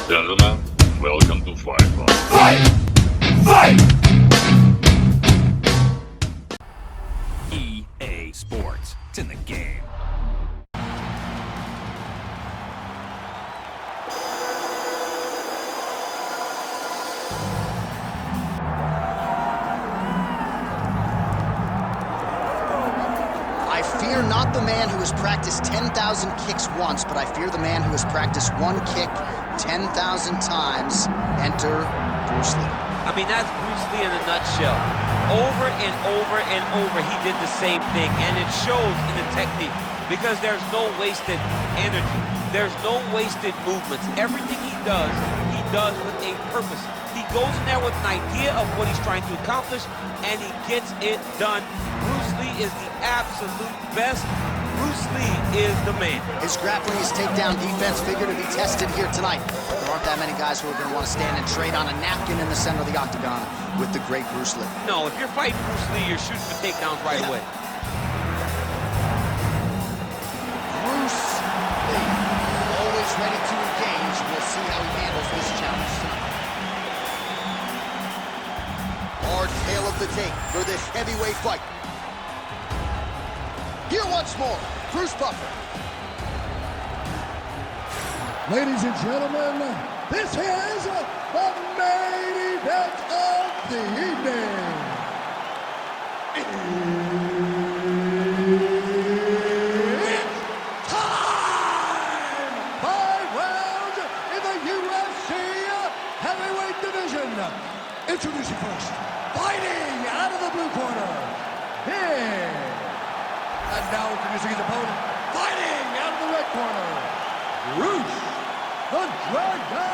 Gentlemen, welcome to Fight Club. Fight! Fight! EA Sports. It's in the game. I fear not the man who has practiced 10,000 kicks once, but I fear the man who has practiced one kick 10,000 times. Enter Bruce Lee. I mean, that's Bruce Lee in a nutshell. Over and over and over, he did the same thing, and it shows in the technique because there's no wasted energy. There's no wasted movements. Everything he does with a purpose. He goes in there with an idea of what he's trying to accomplish, and he gets it done. Bruce Lee is the absolute best. Bruce Lee is the man. His grappling, his takedown defense figure to be tested here tonight. There aren't that many guys who are going to want to stand and trade on a napkin in the center of the octagon with the great Bruce Lee. No, if you're fighting Bruce Lee, you're shooting for takedowns right away. Bruce Lee, always ready to engage. We'll see how he handles this challenge tonight. Hard tail of the tape for this heavyweight fight. Here once more, Bruce Buffer. Ladies and gentlemen, this is the main event of the evening. It's time! 5 rounds in the UFC heavyweight division. Introducing first, fighting out of the blue corner, here. And now introducing his opponent, fighting out of the red corner, Bruce the Dragon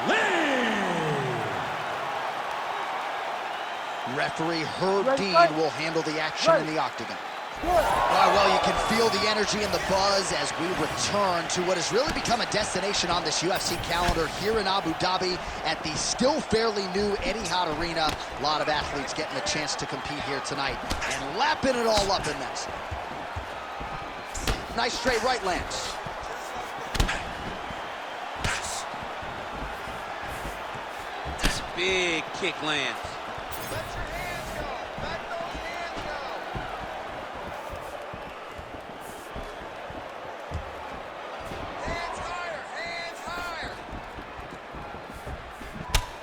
Lee. Referee Herb Dean will handle the action in the octagon. Well, you can feel the energy and the buzz as we return to what has really become a destination on this UFC calendar here in Abu Dhabi at the still fairly new Etihad Arena. A lot of athletes getting a chance to compete here tonight and lapping it all up in this. Nice straight right lands. Big kick lands.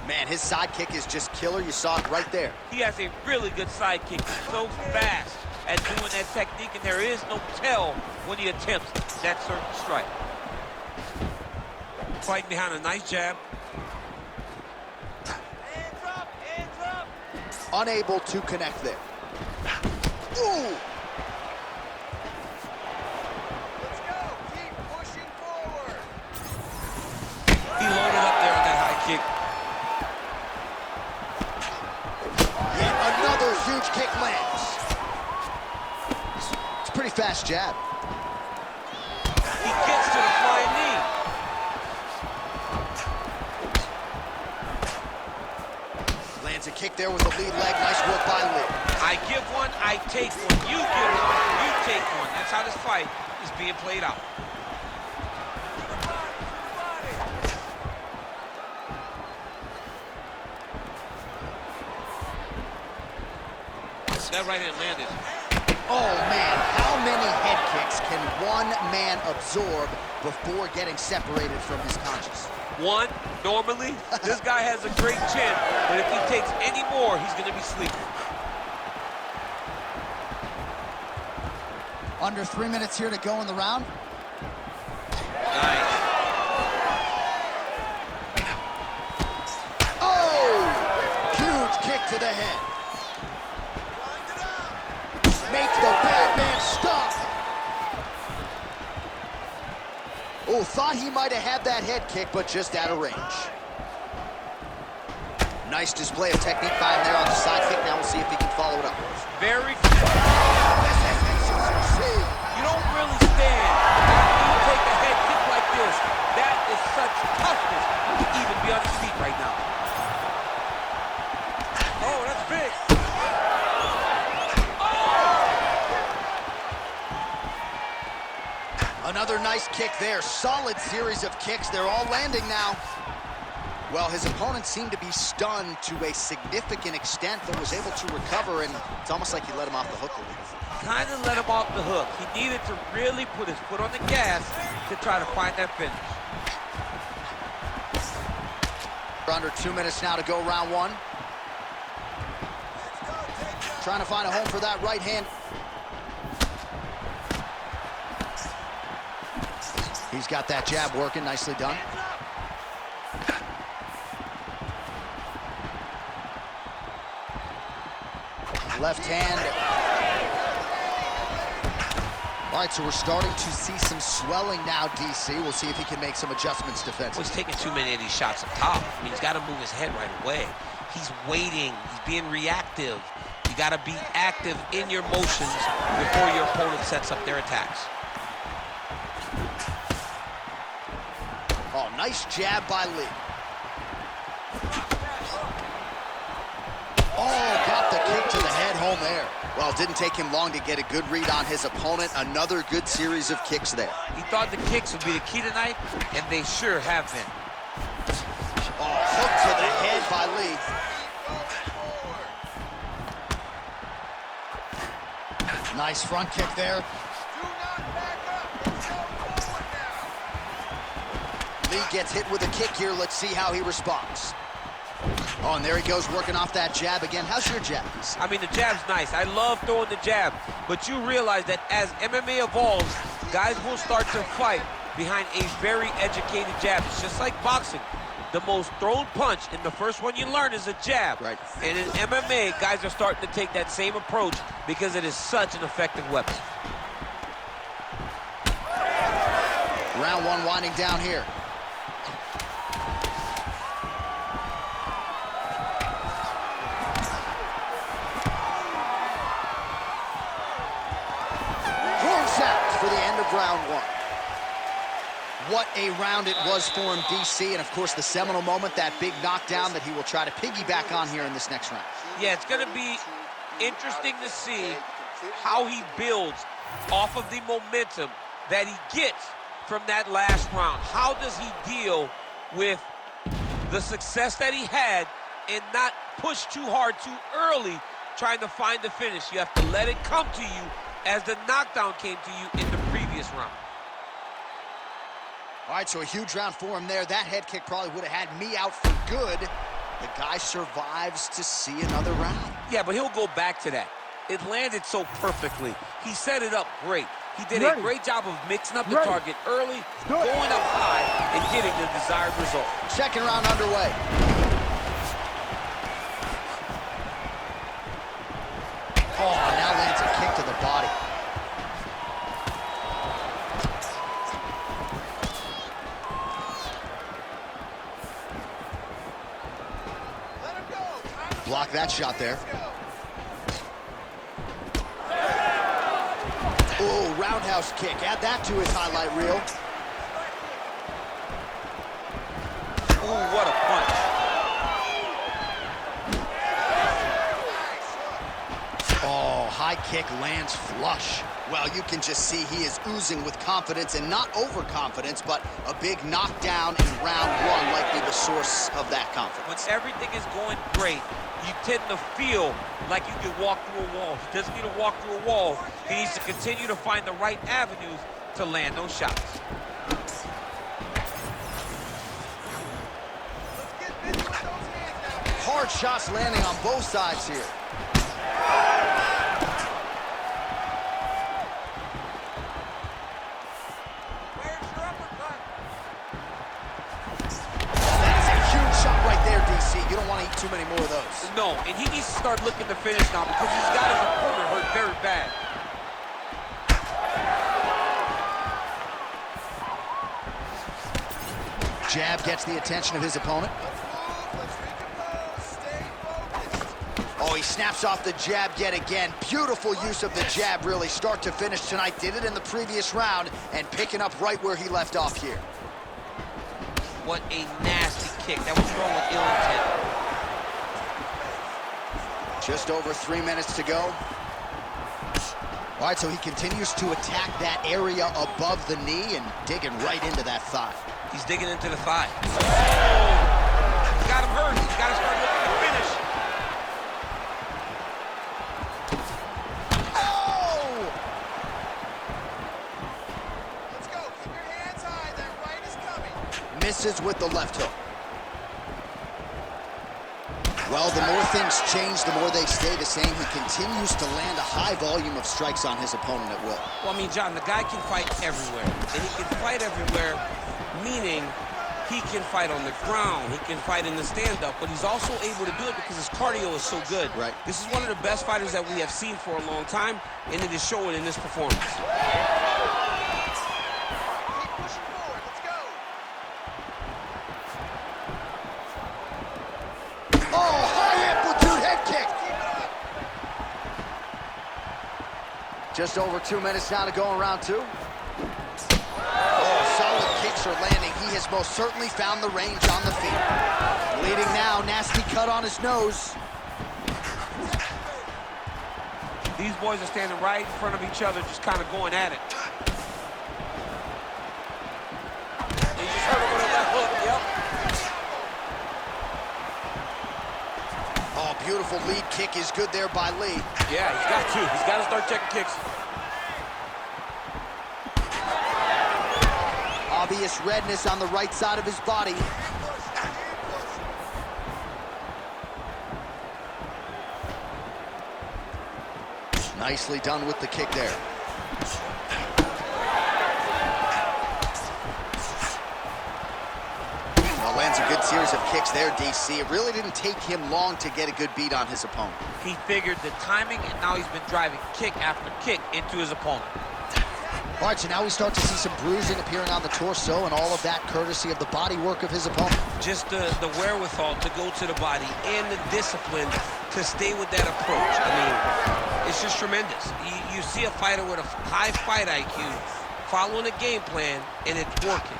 Man, his side kick is just killer. You saw it right there. He has a really good side kick. He's so fast at doing that technique, and there is no tell when he attempts that certain strike. Fighting behind a nice jab. Hands up, hands up. Unable to connect there. Ooh! Let's go. Keep pushing forward. He loaded up there on that high kick. Another huge kick lands. It's a pretty fast jab. He gets to the flying knee. Lands a kick there with the lead leg. Nice work by Lee. I give one, I take one. You give one, you take one. That's how this fight is being played out. That right hand landed. Oh, man. How many head kicks can one man absorb before getting separated from his conscience? One, normally, this guy has a great chin, but if he takes any more, he's going to be sleeping. Under 3 minutes here to go in the round. Nice. Oh! Huge kick to the head. Make the bad man stop. Oh, thought he might have had that head kick, but just out of range. Nice display of technique by him there on the side kick. Now we'll see if he can follow it up. Very good. You don't really stand after you take a head kick like this. That is such toughness to even be on his feet right now. Oh, that's big. Another nice kick kick there. Solid series of kicks. They're all landing now. Well, his opponent seemed to be stunned to a significant extent, but was able to recover, and it's almost like he let him off the hook a little. Kind of let him off the hook. He needed to really put his foot on the gas to try to find that finish. Under 2 minutes now to go, round one. Trying to find a home for that right hand. He's got that jab working, nicely done. Left hand. All right, so we're starting to see some swelling now, DC. We'll see if he can make some adjustments defensively. He's taking too many of these shots up top. I mean, he's got to move his head right away. He's waiting. He's being reactive. You got to be active in your motions before your opponent sets up their attacks. Oh, nice jab by Lee. Oh, got the kick to the head home there. Well, it didn't take him long to get a good read on his opponent. Another good series of kicks there. He thought the kicks would be the key tonight, and they sure have been. Oh, hook to the head by Lee. Nice front kick there. Lee gets hit with a kick here. Let's see how he responds. Oh, and there he goes, working off that jab again. How's your jab? I mean, the jab's nice. I love throwing the jab, but you realize that as MMA evolves, guys will start to fight behind a very educated jab. It's just like boxing. The most thrown punch, and the first one you learn is a jab. Right. And in MMA, guys are starting to take that same approach because it is such an effective weapon. Round one winding down here. For the end of round one. What a round it was for him, DC, and of course the seminal moment, that big knockdown that he will try to piggyback on here in this next round. Yeah, it's going to be interesting to see how he builds off of the momentum that he gets from that last round. How does he deal with the success that he had and not push too hard too early trying to find the finish? You have to let it come to you as the knockdown came to you in the previous round. All right, so a huge round for him there. That head kick probably would have had me out for good. The guy survives to see another round. Yeah, but he'll go back to that. It landed so perfectly. He set it up great. He did a great job of mixing up the target early, going up high, and getting the desired result. Second round underway. Oh, now lands a kick to the body. Block that shot there. Oh, roundhouse kick. Add that to his highlight reel. Ooh, what a punch. Oh, high kick lands flush. Well, you can just see he is oozing with confidence, and not overconfidence, but a big knockdown in round one, likely the source of that confidence. When everything is going great, you tend to feel like you can walk through a wall. He doesn't need to walk through a wall. He needs to continue to find the right avenues to land those shots. Hard shots landing on both sides here. You don't want to eat too many more of those. No, and he needs to start looking to finish now because he's got his opponent hurt very bad. Jab gets the attention of his opponent. Oh, he snaps off the jab yet again. Beautiful use of the jab, really, start to finish tonight. Did it in the previous round and picking up right where he left off here. What a nasty kick. That was thrown with ill intent. Just over 3 minutes to go. All right, so he continues to attack that area above the knee and digging right into that thigh. He's digging into the thigh. Oh! He's got him hurt. He's got to start looking to finish. Oh! Let's go. Keep your hands high. That right is coming. Misses with the left hook. Well, the more things change, the more they stay the same. He continues to land a high volume of strikes on his opponent at will. Well, I mean, John, the guy can fight everywhere. And he can fight everywhere, meaning he can fight on the ground, he can fight in the stand-up, but he's also able to do it because his cardio is so good. Right. This is one of the best fighters that we have seen for a long time, and it is showing in this performance. Keep pushing forward. Let's go. Oh, high amplitude head kick. Just over 2 minutes now to go in round 2. Oh, solid kicks are landing. He has most certainly found the range on the feet. Leading now, nasty cut on his nose. These boys are standing right in front of each other, just kind of going at it. He just hurt him with a left hook, yep. Oh, beautiful lead kick is good there by Lee. Yeah, he's got to. He's got to start checking kicks. Obvious redness on the right side of his body. Nicely done with the kick there. Well, lands a good series of kicks there, DC. It really didn't take him long to get a good beat on his opponent. He figured the timing, and now he's been driving kick after kick into his opponent. All right, so now we start to see some bruising appearing on the torso, and all of that courtesy of the body work of his opponent. Just the wherewithal to go to the body and the discipline to stay with that approach. I mean, it's just tremendous. You see a fighter with a high fight IQ following a game plan, and it's working.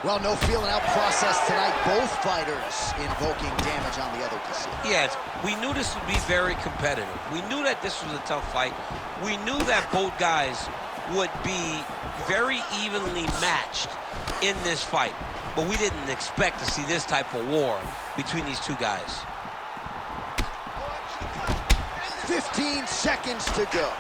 Well, no feeling out process tonight. Both fighters invoking damage on the other DC. Yes, we knew this would be very competitive. We knew that this was a tough fight. We knew that both guys would be very evenly matched in this fight. But we didn't expect to see this type of war between these two guys. 15 seconds to go.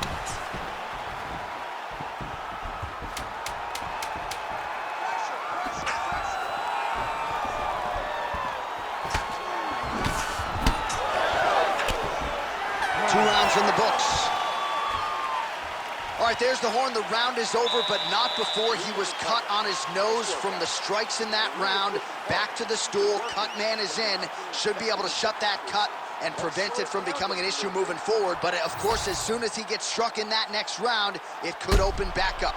In the books. All right, there's the horn. The round is over, but not before he was cut on his nose from the strikes in that round. Back to the stool. Cut man is in. Should be able to shut that cut and prevent it from becoming an issue moving forward. But, of course, as soon as he gets struck in that next round, it could open back up.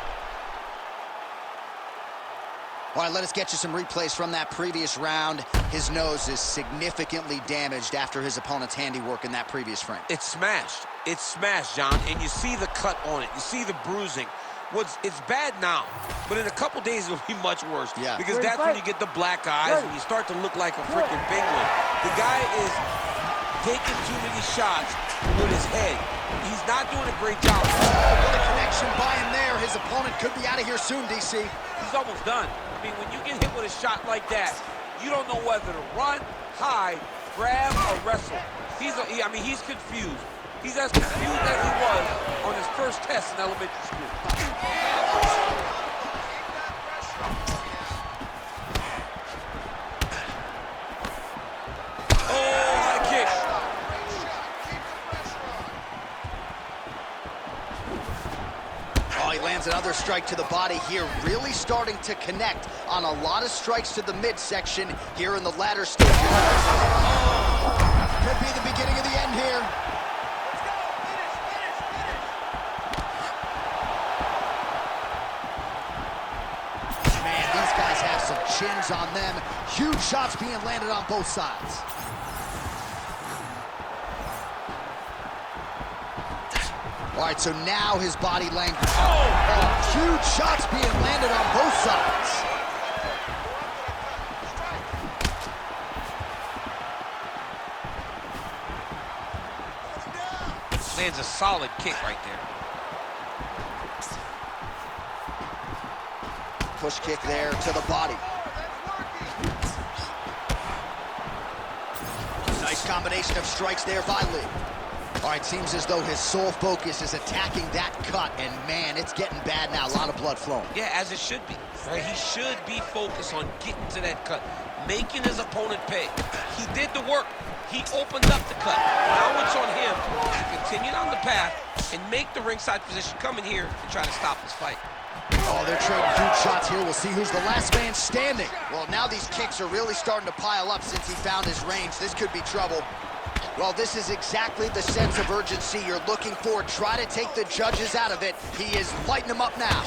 All right, let us get you some replays from that previous round. His nose is significantly damaged after his opponent's handiwork in that previous frame. It's smashed. It's smashed, John, and you see the cut on it. You see the bruising. It's bad now, but in a couple days it'll be much worse. Yeah. Because that's when you get the black eyes and you start to look like a freaking penguin. The guy is taking too many shots with his head. He's not doing a great job. What a connection by him there. His opponent could be out of here soon, DC. He's almost done. I mean, when you get hit with a shot like that, you don't know whether to run, hide, grab, or wrestle. He's confused. He's as confused as he was on his first test in elementary school. Oh, high kick. Oh, he lands another strike to the body here, really starting to connect on a lot of strikes to the midsection here in the latter stages. Could be the beginning of the end here. Man, these guys have some chins on them. Huge shots being landed on both sides. All right, so now his body language. Oh, huge shots being landed on both sides. Lands a solid kick right there. Push kick there to the body. Nice combination of strikes there by Lee. All right, seems as though his sole focus is attacking that cut, and man, it's getting bad now. A lot of blood flowing. Yeah, as it should be. Right? He should be focused on getting to that cut, making his opponent pay. He did the work. He opened up the cut. Now it's on him to continue on the path and make the ringside position, come in here and try to stop this fight. Oh, they're trading huge shots here. We'll see who's the last man standing. Well, now these kicks are really starting to pile up since he found his range. This could be trouble. Well, this is exactly the sense of urgency you're looking for. Try to take the judges out of it. He is lighting them up now.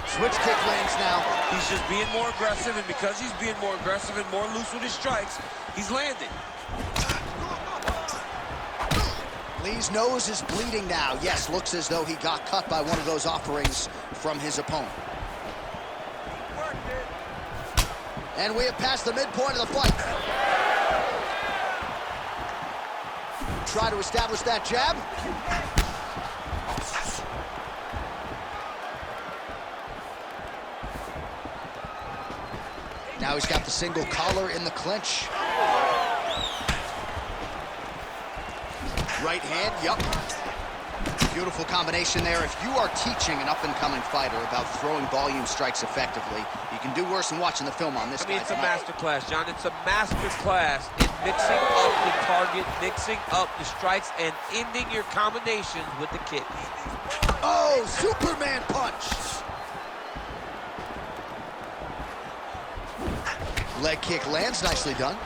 Switch kick lands now. He's just being more aggressive, and because he's being more aggressive and more loose with his strikes, he's landing. Lee's nose is bleeding now. Yes, looks as though he got cut by one of those offerings from his opponent. And we have passed the midpoint of the fight. Try to establish that jab. Now he's got the single collar in the clinch. Right hand, yup. Beautiful combination there. If you are teaching an up-and-coming fighter about throwing volume strikes effectively, you can do worse than watching the film on this guy. It's a master class, John. It's a master class in mixing up the target, mixing up the strikes, and ending your combinations with the kick. Oh, Superman punch! Leg kick lands, nicely done.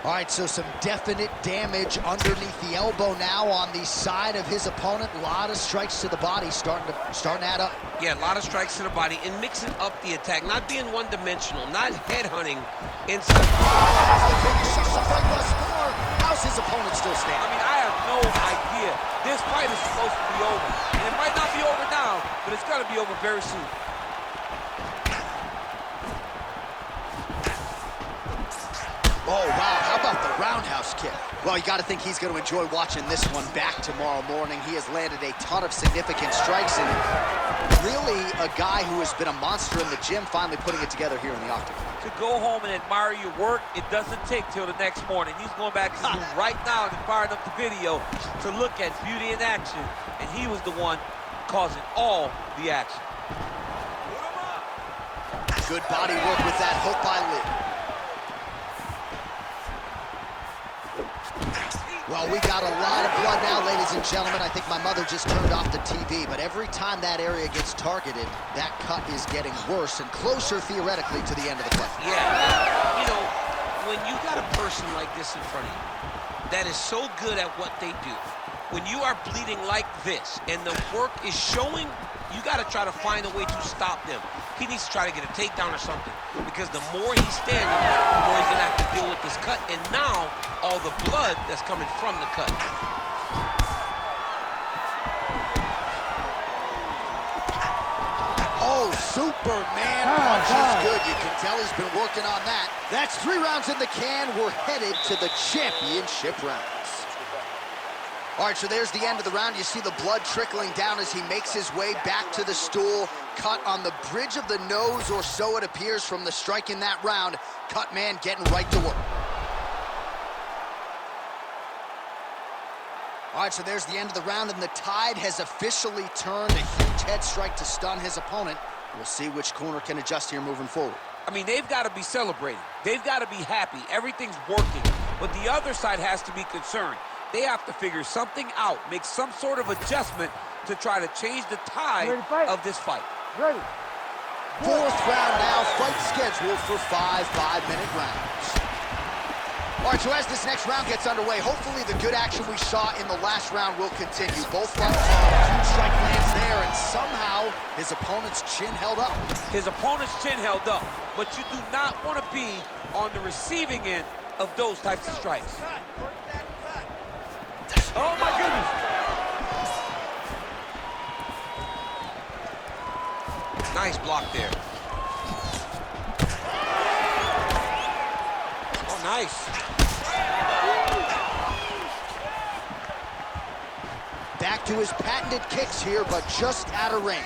All right, so some definite damage underneath the elbow now on the side of his opponent. A lot of strikes to the body starting to add up. Yeah, a lot of strikes to the body and mixing up the attack, not being one-dimensional, not headhunting inside. That's the biggest shots of fight thus far. How's his opponent still standing? I mean, I have no idea. This fight is supposed to be over. And it might not be over now, but it's going to be over very soon. Oh, wow, how about the roundhouse kick? Well, you got to think he's going to enjoy watching this one back tomorrow morning. He has landed a ton of significant strikes, and really a guy who has been a monster in the gym, finally putting it together here in the octagon. To go home and admire your work, it doesn't take till the next morning. He's going back to the room right now and firing up the video to look at beauty in action, and he was the one causing all the action. Good body work with that hook by Lee. Well, we got a lot of blood now, ladies and gentlemen. I think my mother just turned off the TV, but every time that area gets targeted, that cut is getting worse and closer, theoretically, to the end of the fight. Yeah, you know, when you got a person like this in front of you that is so good at what they do, when you are bleeding like this and the work is showing, you got to try to find a way to stop them. He needs to try to get a takedown or something, because the more he's standing, the more he's going to have to deal with this cut, and now all the blood that's coming from the cut. Oh, Superman punch is good. You can tell he's been working on that. That's 3 rounds in the can. We're headed to the championship rounds. All right, so there's the end of the round. You see the blood trickling down as he makes his way back to the stool. Cut on the bridge of the nose, or so it appears from the strike in that round. Cut man getting right to work. All right, so there's the end of the round, and the tide has officially turned. A huge head strike to stun his opponent. We'll see which corner can adjust here moving forward. I mean, they've got to be celebrating. They've got to be happy. Everything's working. But the other side has to be concerned. They have to figure something out, make some sort of adjustment to try to change the tide of this fight. Ready. 4th round now, fight scheduled for 5 5-minute rounds. All right, so as this next round gets underway, hopefully the good action we saw in the last round will continue. Both fronts, huge strike lands there, and somehow his opponent's chin held up. His opponent's chin held up, but you do not want to be on the receiving end of those types of strikes. Oh my goodness! Nice block there. Oh, Nice. Back to his patented kicks here, but just out of range.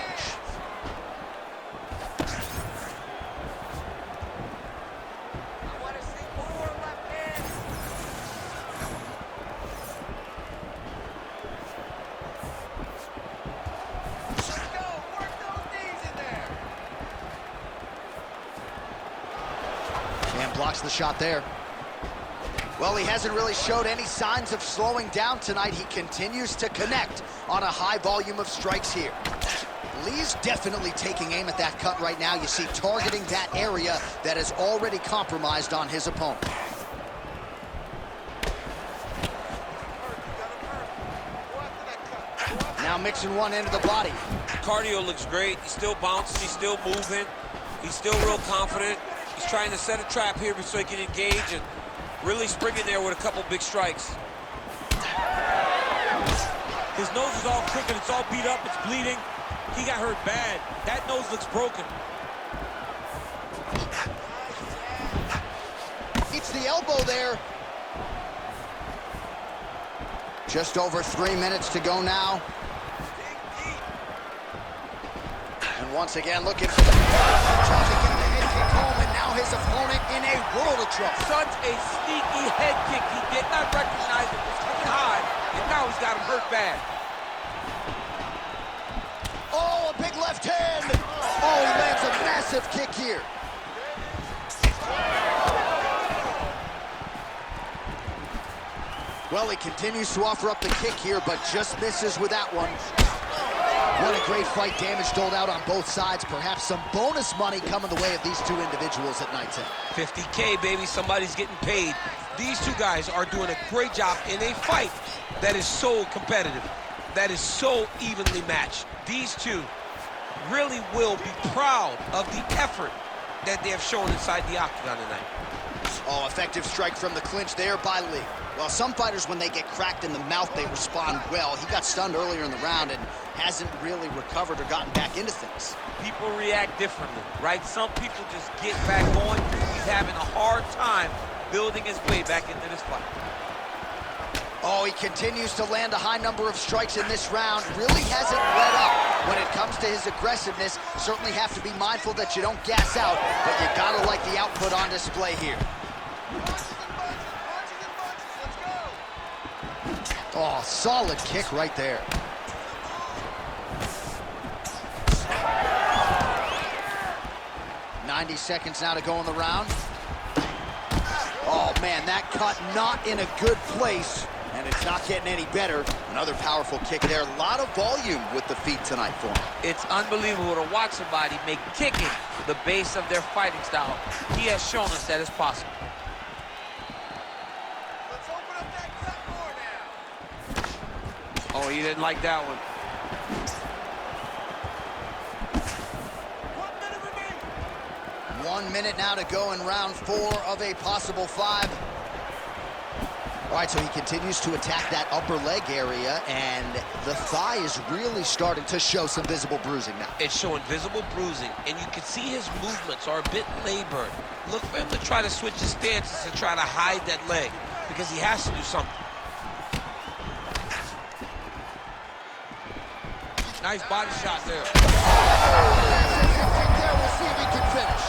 I want to see more left hand. Let's go. Work those knees in there. And blocks the shot there. Well, he hasn't really showed any signs of slowing down tonight. He continues to connect on a high volume of strikes here. Lee's definitely taking aim at that cut right now. You see, targeting that area that is already compromised on his opponent. Now mixing one into the body. Cardio looks great. He's still bouncing. He's still moving. He's still real confident. He's trying to set a trap here so he can engage and really spring in there with a couple big strikes. His nose is all crooked. It's all beat up. It's bleeding. He got hurt bad. That nose looks broken. Eats the elbow there. Just over 3 minutes to go now. And once again, looking for the trying to get the head kick home, and now his opponent in a world of trouble. Such a sneaky head kick. He did not recognize it was coming high, and now he's got him hurt bad. Oh, a big left hand. Oh, he lands a massive kick here. Well, he continues to offer up the kick here, but just misses with that one. What a great fight. Damage doled out on both sides. Perhaps some bonus money coming the way of these two individuals at night 10. 50K, baby. Somebody's getting paid. These two guys are doing a great job in a fight that is so competitive, that is so evenly matched. These two really will be proud of the effort that they have shown inside the octagon tonight. Oh, effective strike from the clinch there by Lee. Well, some fighters, when they get cracked in the mouth, they respond well. He got stunned earlier in the round and hasn't really recovered or gotten back into things. People react differently, right? Some people just get back going. He's having a hard time building his way back into this fight. Oh, he continues to land a high number of strikes in this round. Really hasn't let up when it comes to his aggressiveness. Certainly have to be mindful that you don't gas out, but you gotta like the output on display here. Oh, solid kick right there. "90 seconds now to go in the round. Oh, man, that cut not in a good place, and it's not getting any better. Another powerful kick there. A lot of volume with the feet tonight for him. It's unbelievable to watch somebody make kicking the base of their fighting style. He has shown us that it's possible. Let's open up that cut more now. Oh, he didn't like that one. 1 minute remaining. 1 minute now to go in round 4 of a possible 5. All right, so he continues to attack that upper leg area, and the thigh is really starting to show some visible bruising now. It's showing visible bruising, and you can see his movements are a bit labored. Look for him to try to switch his stances and try to hide that leg, because he has to do something. Nice body shot there. We'll see if he can finish.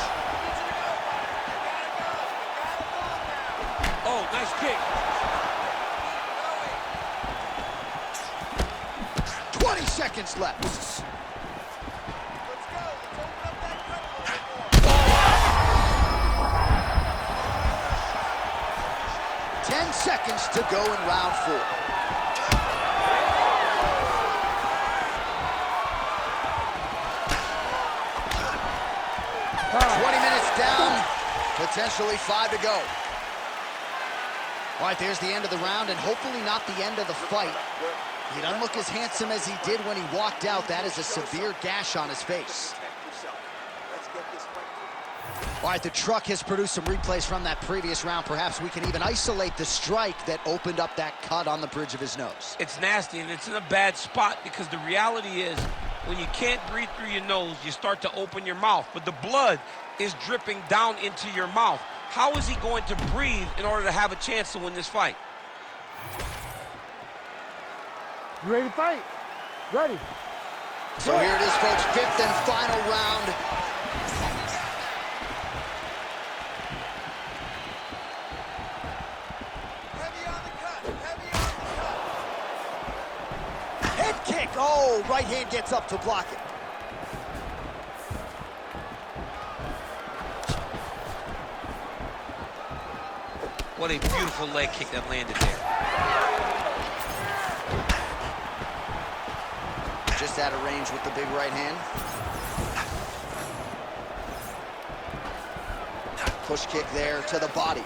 Oh, nice kick. 20 seconds left. Let's go. Let's open up that cut a little bit more. 10 seconds to go in round 4. Oh. 20 minutes down, potentially 5 to go. All right, there's the end of the round, and hopefully not the end of the fight. He doesn't look as handsome as he did when he walked out. That is a severe gash on his face. All right, the truck has produced some replays from that previous round. Perhaps we can even isolate the strike that opened up that cut on the bridge of his nose. It's nasty, and it's in a bad spot because the reality is When you can't breathe through your nose, you start to open your mouth, but the blood is dripping down into your mouth. How is he going to breathe in order to have a chance to win this fight? You ready to fight? Ready. So here it is, folks, fifth and final round. Heavy on the cut. Heavy on the cut. Head kick. Oh, right hand gets up to block it. What a beautiful leg kick that landed there. Just out of range with the big right hand. Push kick there to the body.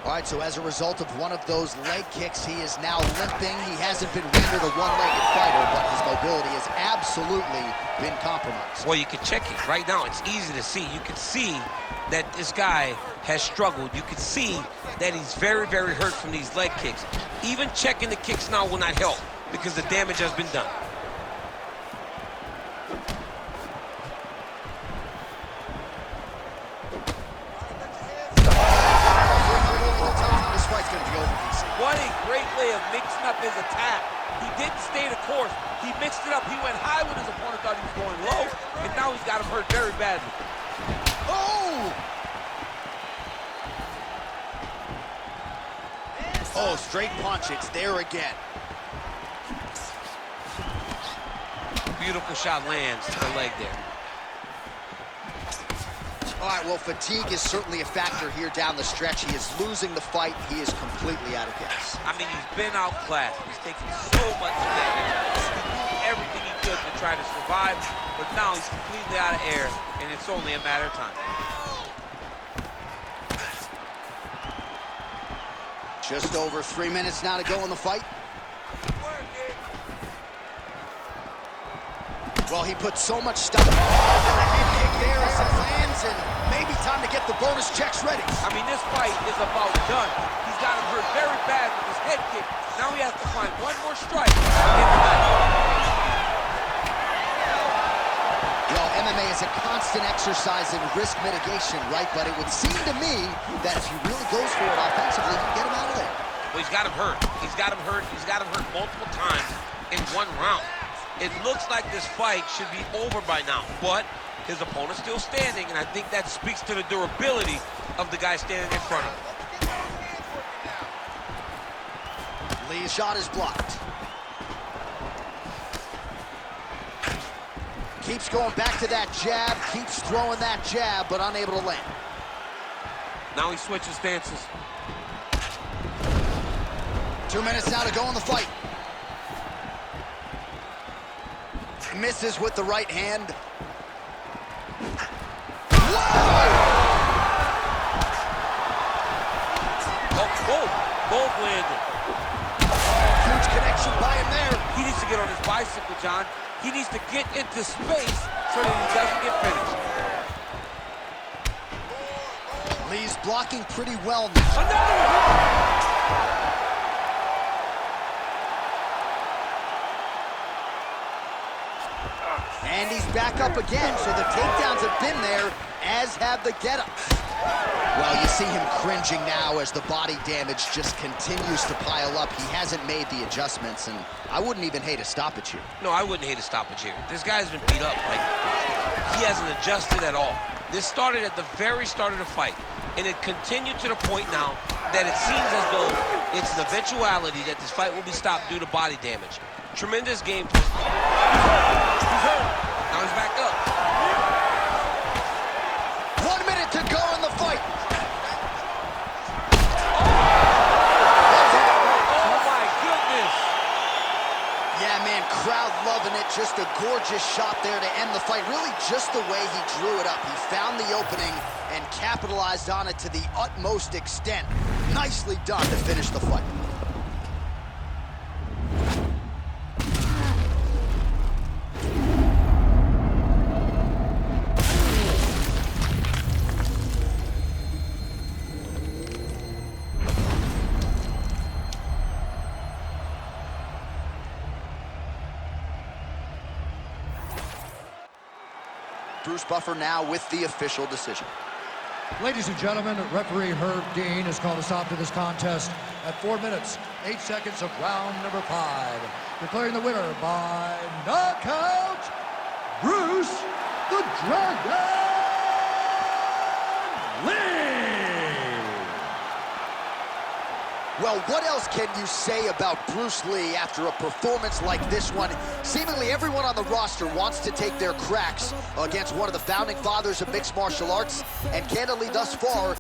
All right, so as a result of one of those leg kicks, he is now limping. He hasn't been rendered a one-legged fighter, but his mobility has absolutely been compromised. Well, you can check it right now. It's easy to see. You can see that this guy has struggled. You can see that he's very, very hurt from these leg kicks. Even checking the kicks now will not help because the damage has been done. This fight's gonna be over, DC. What a great way of mixing up his attack. He didn't stay the course. He mixed it up. He went high when his opponent thought he was going low, and now he's got him hurt very badly. Oh! Oh, straight punch. It's there again. Beautiful shot lands to the leg there. All right, well, fatigue is certainly a factor here down the stretch. He is losing the fight. He is completely out of gas. I mean, he's been outclassed. He's taken so much damage. He's doing everything he could to try to survive, but now he's completely out of air, and it's only a matter of time. Just over 3 minutes now to go in the fight. Well, he put so much stuff into the head kick there as it lands, and maybe time to get the bonus checks ready. I mean, this fight is about done. He's got him hurt very bad with his head kick. Now he has to find one more strike to get the match. Well, MMA is a constant exercise in risk mitigation, right? But it would seem to me that if he really goes for it offensively, you can get him out of there. Well, he's got him hurt. He's got him hurt. He's got him hurt multiple times in one round. It looks like this fight should be over by now, but his opponent's still standing, and I think that speaks to the durability of the guy standing in front of him. Lee's shot is blocked. Keeps going back to that jab, keeps throwing that jab, but unable to land. Now he switches stances. 2 minutes now to go in the fight. Misses with the right hand. Both landed. Huge connection by him there. He needs to get on his bicycle, John. He needs to get into space so that he doesn't get finished. Lee's blocking pretty well now. Another one! And he's back up again, so the takedowns have been there, as have the get-ups. Well, you see him cringing now as the body damage just continues to pile up. He hasn't made the adjustments, and I wouldn't even hate a stoppage here. No, I wouldn't hate a stoppage here. This guy's been beat up. Like, he hasn't adjusted at all. This started at the very start of the fight, and it continued to the point now that it seems as though it's an eventuality that this fight will be stopped due to body damage. Tremendous game. He's hurt. Now he's back up. 1 minute to go in the fight. Oh my goodness. Yeah, man, crowd loving it. Just a gorgeous shot there to end the fight. Really just the way he drew it up. He found the opening and capitalized on it to the utmost extent. Nicely done to finish the fight. Bruce Buffer now with the official decision. Ladies and gentlemen, referee Herb Dean has called a stop to this contest at 4 minutes, 8 seconds of round number 5. Declaring the winner by knockout, Bruce the Dragon Lee! Well, what else can you say about Bruce Lee after a performance like this one? Seemingly everyone on the roster wants to take their cracks against one of the founding fathers of mixed martial arts, and candidly thus far,